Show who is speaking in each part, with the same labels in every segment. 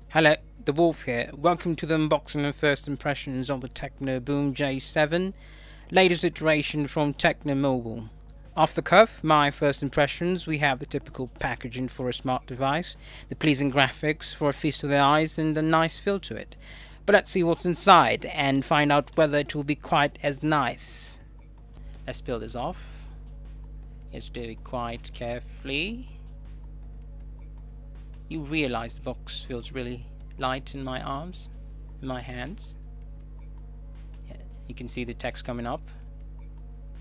Speaker 1: Hello, the Wolf here. Welcome to the unboxing and first impressions of the Tecno Boom J7, latest iteration from Tecno Mobile. Off the cuff, my first impressions, we have the typical packaging for a smart device, the pleasing graphics for a feast of the eyes, and a nice feel to it. But let's see what's inside and find out whether it will be quite as nice. Let's peel this off. Let's do it quite carefully. You realize the box feels really light in my arms, in my hands. Yeah, you can see the text coming up,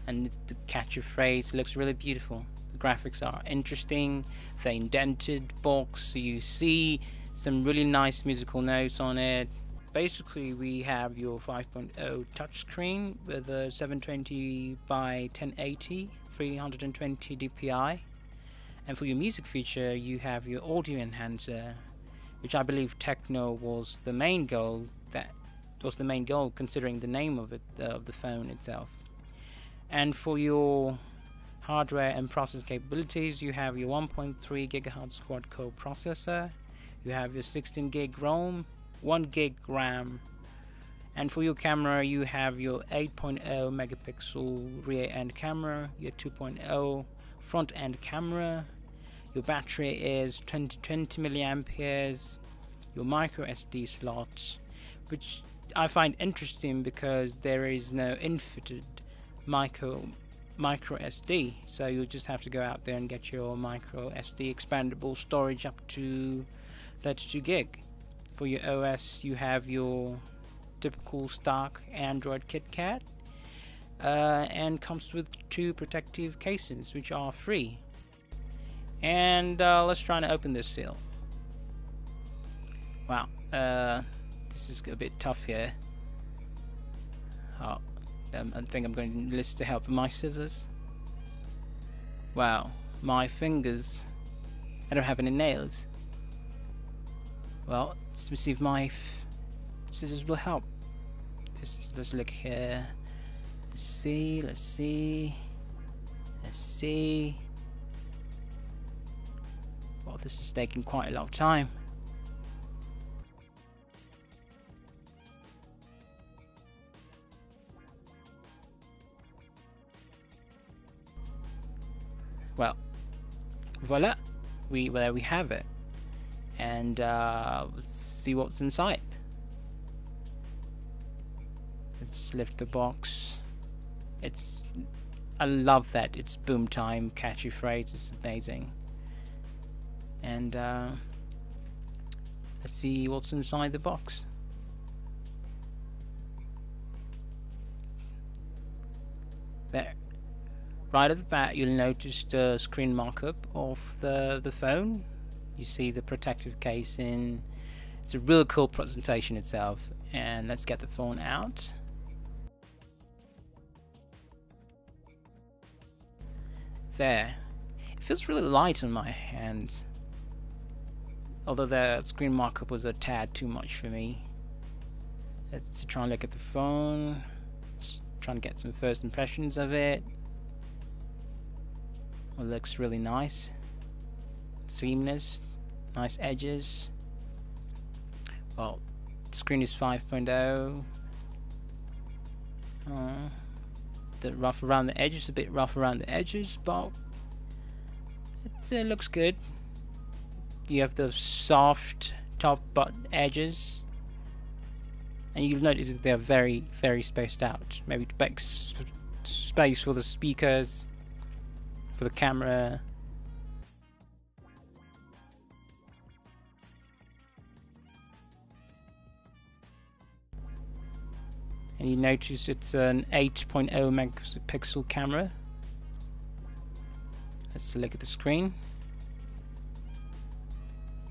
Speaker 1: and the catchy phrase looks really beautiful. The graphics are interesting, the indented box, so you see some really nice musical notes on it. Basically, we have your 5.0 touchscreen with a 720 by 1080, 320 dpi. And for your music feature, you have your audio enhancer, which I believe Tecno was the main goal. That was the main goal, considering the name of it, of the phone itself. And for your hardware and process capabilities, you have your 1.3 GHz quad-core processor. You have your 16 gig ROM, 1 gig RAM. And for your camera, you have your 8.0 megapixel rear end camera, your 2.0 front end camera. Your battery is 20 milliamperes. Your micro SD slot, which I find interesting because there is no infitted micro SD, so you'll just have to go out there and get your micro SD expandable storage up to 32 gig. For your OS, you have your typical stock Android KitKat, and comes with 2 protective cases, which are free. And let's try to open this seal. Wow, this is a bit tough here. Oh, I think I'm going to enlist the help of my scissors. Wow, my fingers, I don't have any nails. Well, let's see if my scissors will help. Let's look here. Let's see. Well, this is taking quite a lot of time. Well, voila, there we have it. And let's see what's inside. Let's lift the box. I love that it's boom time, catchy phrase, it's amazing. And let's see what's inside the box. There, right at the back, you'll notice the screen markup of the phone. You see the protective casing. It's a real cool presentation itself. And let's get the phone out. There, it feels really light on my hands, although the screen markup was a tad too much for me. Let's try and look at the phone, trying to get some first impressions of it. Well, it looks really nice, seamless, nice edges. Well, the screen is 5.0. Rough around the edges, a bit rough around the edges, but it looks good. You have the soft top button edges, and you'll notice that they're very, very spaced out. Maybe to make space for the speakers, for the camera. And you notice it's an 8.0 megapixel camera. Let's look at the screen.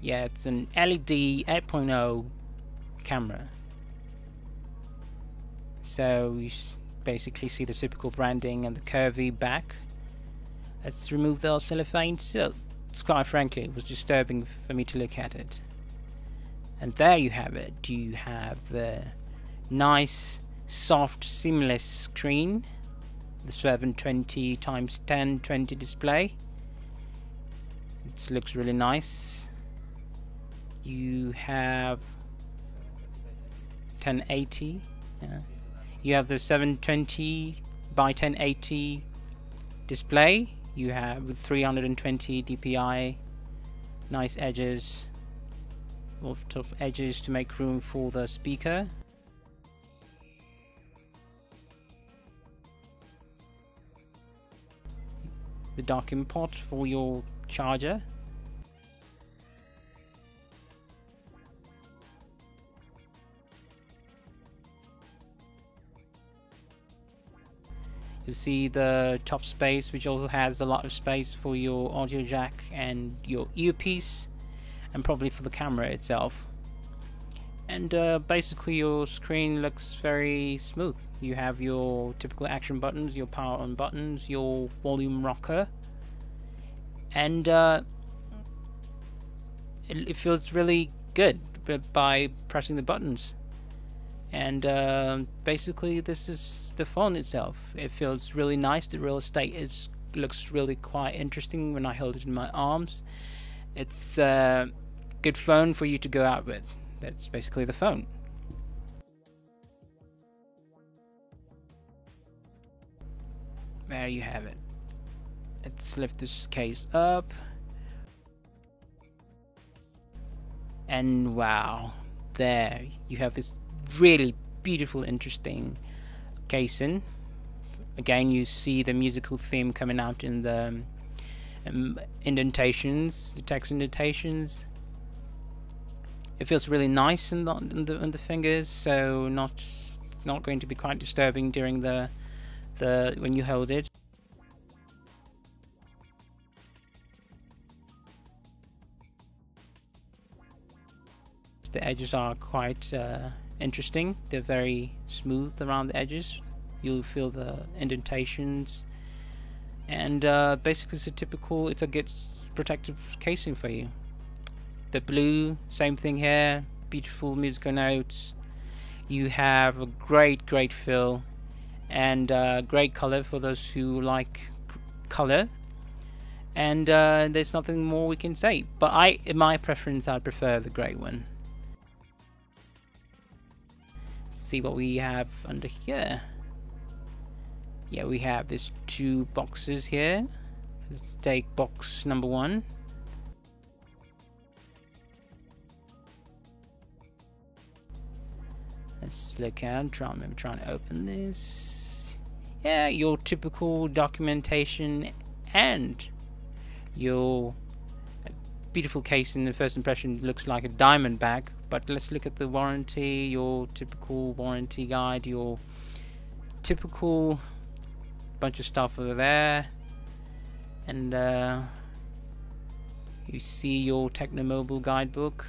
Speaker 1: Yeah, it's an LED 8.0 camera. So you basically see the typical branding and the curvy back. Let's remove the cellophane quite frankly, it was disturbing for me to look at it. And there you have it. You have the nice, soft, seamless screen, the 720 x 1020 display. It looks really nice. You have 1080. Yeah. You have the 720 by 1080 display. You have 320 dpi, nice edges, top edges to make room for the speaker. The docking port for your charger. You see the top space, which also has a lot of space for your audio jack and your earpiece, and probably for the camera itself. And basically your screen looks very smooth. You have your typical action buttons, your power on buttons, your volume rocker, and it feels really good by pressing the buttons. And basically this is the phone itself. It feels really nice. The real estate looks really quite interesting when I hold it in my arms. It's a good phone for you to go out with. That's basically the phone. There you have it. Let's lift this case up. And wow, there you have this really beautiful, interesting casing. Again, you see the musical theme coming out in the indentations, the text indentations. It feels really nice in the fingers, so not going to be quite disturbing during the when you hold it. The edges are quite interesting. They're very smooth around the edges. You'll feel the indentations, and basically it's a good protective casing for you. The blue, same thing here. Beautiful musical notes. You have a great feel and great color for those who like color. And there's nothing more we can say. But in my preference, I prefer the grey one. See what we have under here. Yeah, we have these two boxes here. Let's take box number 1. Let's look at trying to open this. Yeah, your typical documentation and your beautiful case. In the first impression looks like a diamond bag, but let's look at the warranty, your typical warranty guide, your typical bunch of stuff over there, and you see your Tecno mobile guidebook.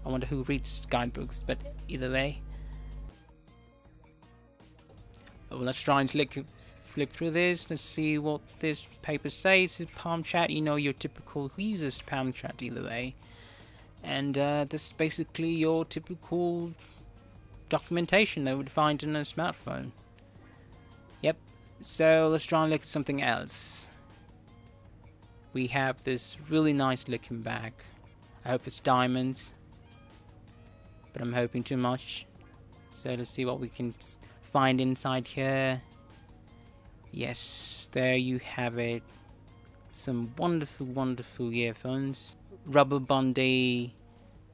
Speaker 1: I wonder who reads guidebooks, but either way. Well, let's try and flip through this. Let's see what this paper says. Palm chat, you know, your typical who uses Palm chat either way. And this is basically your typical documentation that would find in a smartphone. Yep. So let's try and look at something else. We have this really nice looking bag. I hope it's diamonds, but I'm hoping too much. So let's see what we can find inside here. Yes, there you have it. Some wonderful earphones. Rubber bandy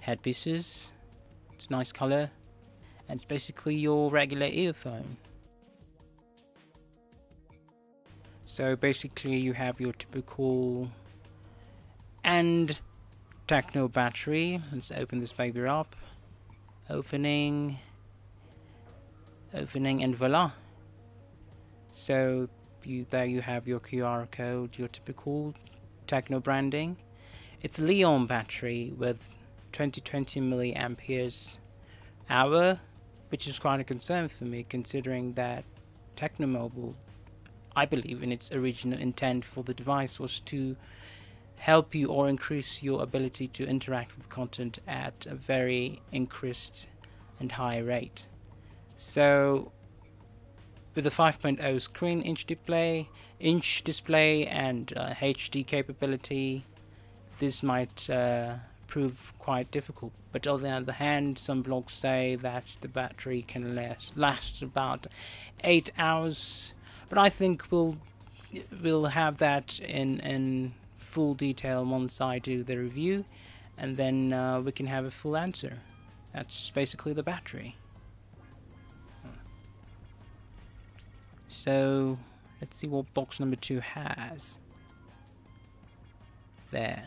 Speaker 1: headpieces. It's a nice color. And it's basically your regular earphone. So basically you have your typical and Tecno battery. Let's open this baby up. Opening, and voila. So there you have your QR code, your typical Tecno branding. It's a Li-ion battery with 2020 milliamperes hour, which is quite a concern for me, considering that Tecno Mobile, I believe in its original intent for the device, was to help you or increase your ability to interact with content at a very increased and high rate. So with the 5.0 screen, inch display and HD capability, this might prove quite difficult. But on the other hand, some blogs say that the battery can last about 8 hours. But I think we'll have that in full detail once I do the review, and then we can have a full answer. That's basically the battery. So let's see what box number 2 has. There.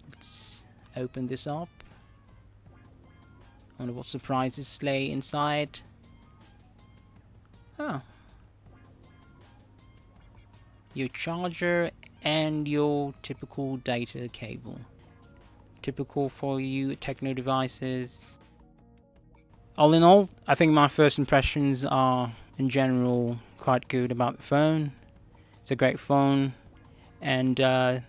Speaker 1: Let's open this up. I wonder what surprises lay inside. Oh. Your charger and your typical data cable. Typical for you Tecno devices. All in all, I think my first impressions are in general quite good about the phone. It's a great phone, and I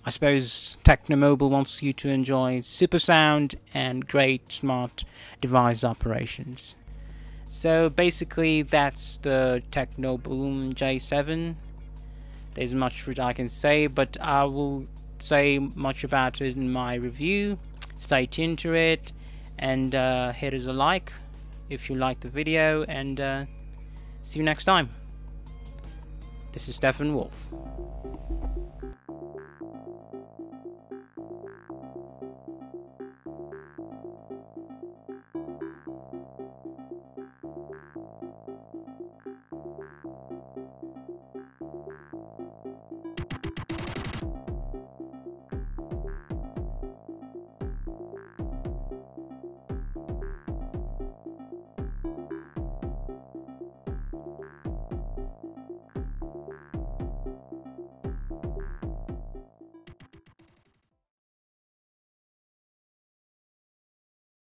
Speaker 1: suppose Tecno Mobile wants you to enjoy super sound and great smart device operations. So basically that's the Tecno Boom J7. There's much that I can say, but I will say much about it in my review. Stay tuned to it, and hit us a like if you like the video, and see you next time. This is Stefan Wolf.